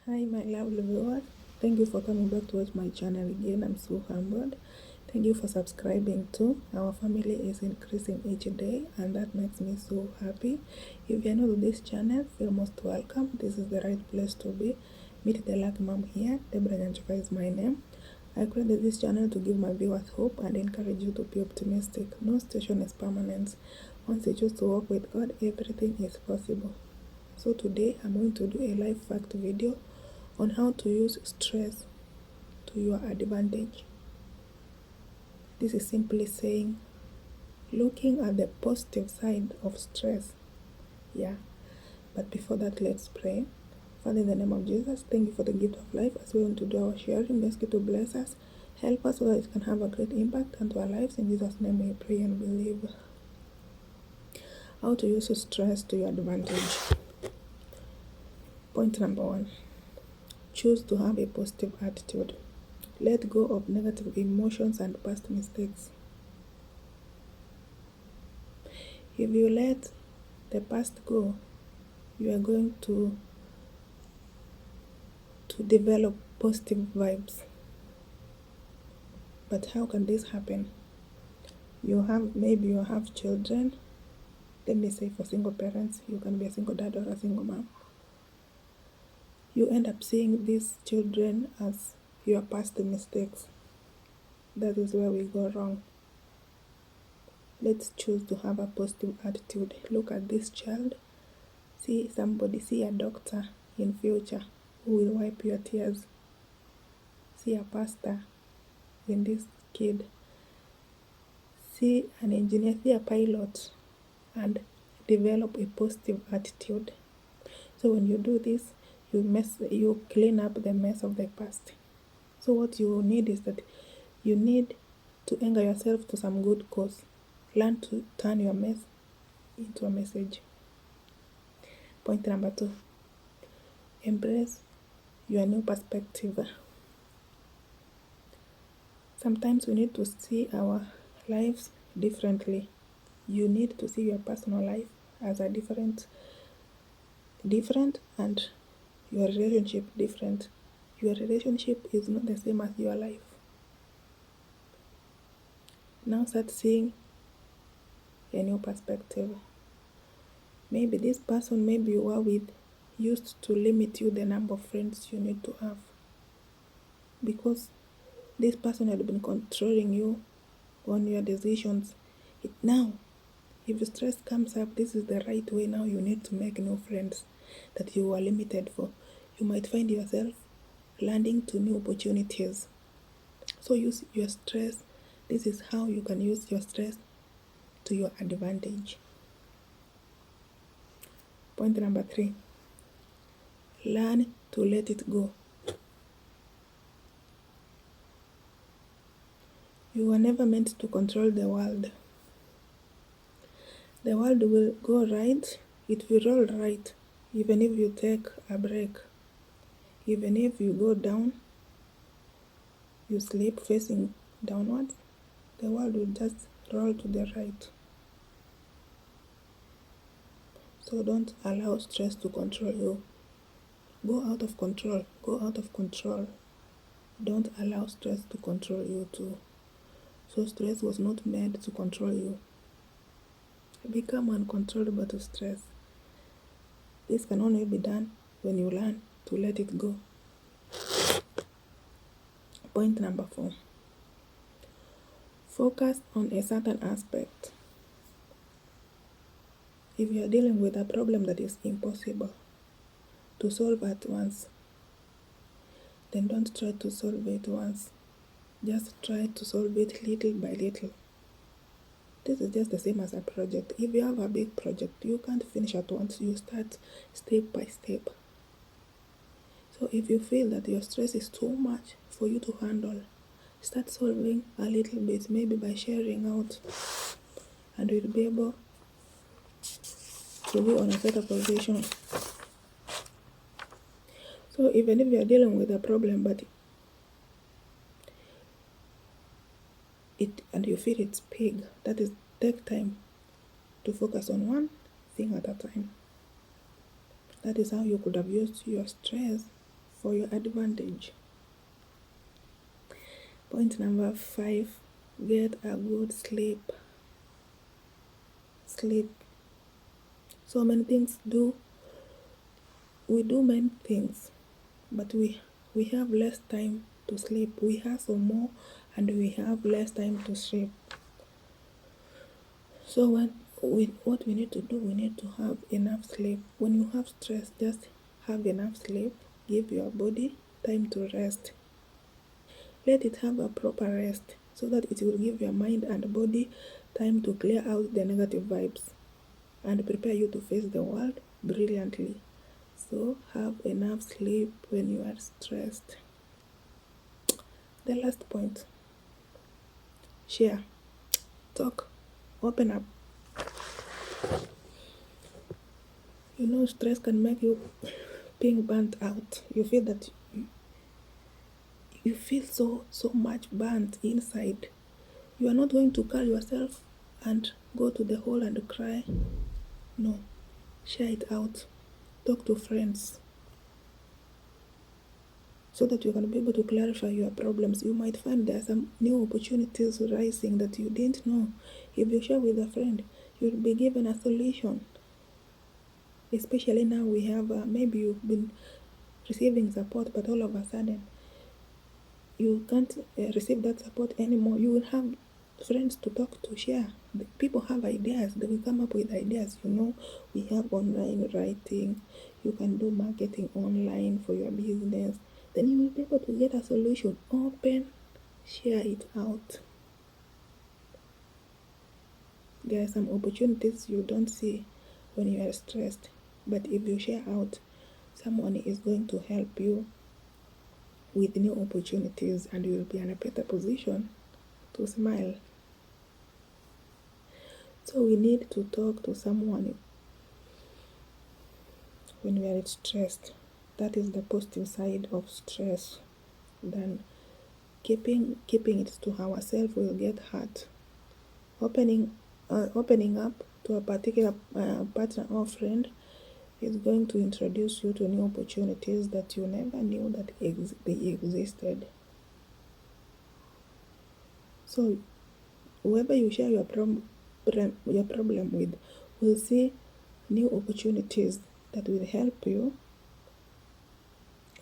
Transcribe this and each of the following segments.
Hi my lovely viewers, thank you for coming back to watch my channel again. I'm so humbled. Thank you for subscribing too. Our family is increasing each day and that makes me so happy. If you're new to this channel, feel most welcome. This is the right place to be. Meet the lucky mom here. Deborah Nyanchuka is my name. I created this channel to give my viewers hope and encourage you to be optimistic. No situation is permanent. Once you choose to walk with God, everything is possible. So today I'm going to do a life fact video on how to use stress to your advantage. This is simply saying, looking at the positive side of stress. Yeah, but before that, let's pray. Father, in the name of Jesus, thank you for the gift of life. As we want to do our sharing, ask you to bless us, help us so that it can have a great impact onto our lives. In Jesus' name we pray and believe. How to use stress to your advantage. Point number 1. Choose to have a positive attitude. Let go of negative emotions and past mistakes. If you let the past go, you are going to develop positive vibes. But how can this happen? Maybe you have children. Let me say for single parents, you can be a single dad or a single mom. You end up seeing these children as your past mistakes. That is where we go wrong. Let's choose to have a positive attitude. Look at this child. See a doctor in future who will wipe your tears. See a pastor in this kid. See an engineer, see a pilot, and develop a positive attitude. So when you do this, you clean up the mess of the past. So what you need is that you need to anger yourself to some good cause. Learn to turn your mess into a message. Point number 2. Embrace your new perspective. Sometimes we need to see our lives differently. You need to see your personal life as a different and your relationship different. Your relationship is not the same as your life. Now start seeing a new perspective. Maybe this person maybe you are with used to limit you the number of friends you need to have, because this person had been controlling you on your decisions. Now, if stress comes up, this is the right way. Now you need to make new friends that you were limited for. You might find yourself landing to new opportunities. So use your stress. This is how you can use your stress to your advantage. Point number 3. Learn to let it go. You were never meant to control the world. The world will go right, it will roll right, even if you take a break. Even if you go down, you sleep facing downwards, the world will just roll to the right. So don't allow stress to control you. Go out of control. Go out of control. Don't allow stress to control you too. So stress was not meant to control you. Become uncontrollable to stress. This can only be done when you learn to let it go. Point number 4. Focus on a certain aspect. If you are dealing with a problem that is impossible to solve at once, then don't try to solve it once. Just try to solve it little by little. This is just the same as a project. If you have a big project, you can't finish at once. You start step by step. So if you feel that your stress is too much for you to handle, start solving a little bit, maybe by sharing out, and you'll be able to be on a better position. So even if you are dealing with a problem, but you feel it's big, that is, take time to focus on one thing at a time. That is how you could have used your stress for your advantage. Point number 5, get a good sleep. Sleep. So many things we do many things, but we have less time to sleep. We hustle more and we have less time to sleep. So what we need to do, we need to have enough sleep. When you have stress, just have enough sleep. Give your body time to rest. Let it have a proper rest so that it will give your mind and body time to clear out the negative vibes and prepare you to face the world brilliantly. So have enough sleep when you are stressed. The last point, share, talk, open up. You know, stress can make you being burnt out. You feel that you feel so much burnt inside. You are not going to call yourself and go to the hole and cry. No, share it out. Talk to friends so that you can be able to clarify your problems. You might find there are some new opportunities rising that you didn't know. If you share with a friend, you'll be given a solution. Especially now we have, maybe you've been receiving support, but all of a sudden you can't receive that support anymore. You will have friends to talk to, share. People have ideas. They will come up with ideas. You know, we have online writing. You can do marketing online for your business. Then you will be able to get a solution. Open, share it out. There are some opportunities you don't see when you are stressed, but if you share out, someone is going to help you with new opportunities and you will be in a better position to smile. So we need to talk to someone when we are stressed. That is the positive side of stress. Then keeping it to ourselves will get hurt. Opening up to a particular partner or friend is going to introduce you to new opportunities that you never knew that they existed. So whoever you share your problem with will see new opportunities that will help you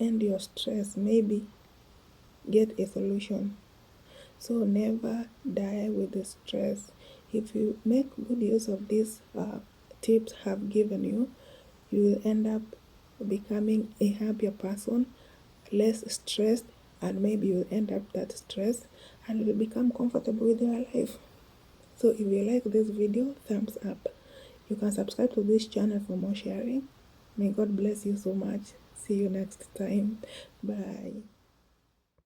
end your stress, maybe get a solution. So never die with the stress. If you make good use of these tips I've given you, you will end up becoming a happier person, less stressed, and maybe you'll end up that stress and will become comfortable with your life. So if you like this video, thumbs up. You can subscribe to this channel for more sharing. May God bless you so much. See you next time. Bye.